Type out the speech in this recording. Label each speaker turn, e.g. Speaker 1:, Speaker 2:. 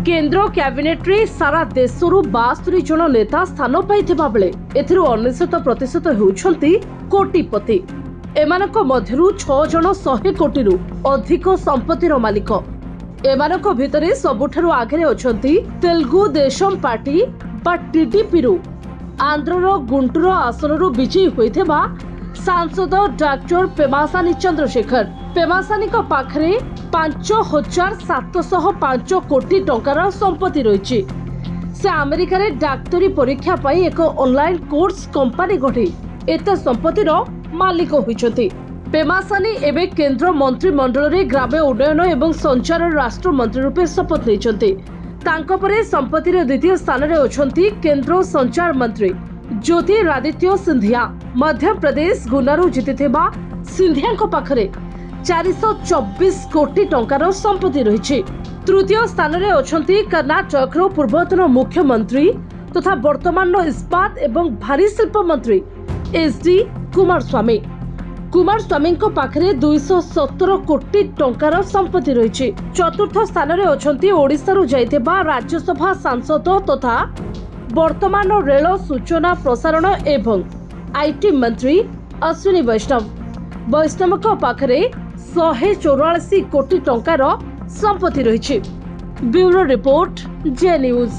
Speaker 1: केंद्र कैबिनेट रे सारा देशरू 72 जन नेता स्थान पाइथिबा बेले एथिरू 99% हेउछंती कोटिपति। एमानक मध्यरू 6 जन 100 कोटीरू अधिक संपत्तिर मालिक। एमानक भितरे सबुठारू आगे अछंती तेलुगु देशम पार्टी बा टीडीपी रु आंध्रर गुंटूर आसनरू विजयी होइथिबा सांसद डॉक्टर पेमासानी चंद्रशेखर। पेमासानी पाखरे 5705 कोटी टंकार संपत्ति रही। से अमेरिका रे डाक्तरी परीक्षा पाई एक ऑनलाइन कोर्स कंपनी गठी एत संपत्तिर मालिक होइछथि। पेमासानी एबे केंद्र मंत्रिमंडल रे ग्राम्य उन्नयन एवं संचार राष्ट्र मंत्री रूपे शपथ लेछथि। तांको परे संपत्तिर द्वितीय स्थान रे अछंती केंद्र संचार मंत्री ज्योतिरादित्य सिंधिया। मध्य प्रदेश गुनारू जीतिथिबा सिंधिया पाखरे 424 कोटी टंकार संपत्ति रही। तृतीय स्थान रे अछंती कर्नाटक रो पूर्वतन मुख्यमंत्री तथा वर्तमान इस्पात एवं भारी शिल्प मंत्री एसडी कुमारस्वामी। कुमारस्वामी पाखरे 217 कोटी टंकार संपत्ति रही। चतुर्थ स्थान रे अछंती ओडिसा रो जाइथिबा राज्यसभा सांसद तथा वर्तमान रेल सूचना प्रसारण एवं आईटी मंत्री अश्विनी वैष्णव पाखरे 144 कोटी टंकार संपत्ति रही। ब्यूरो रिपोर्ट जे न्यूज।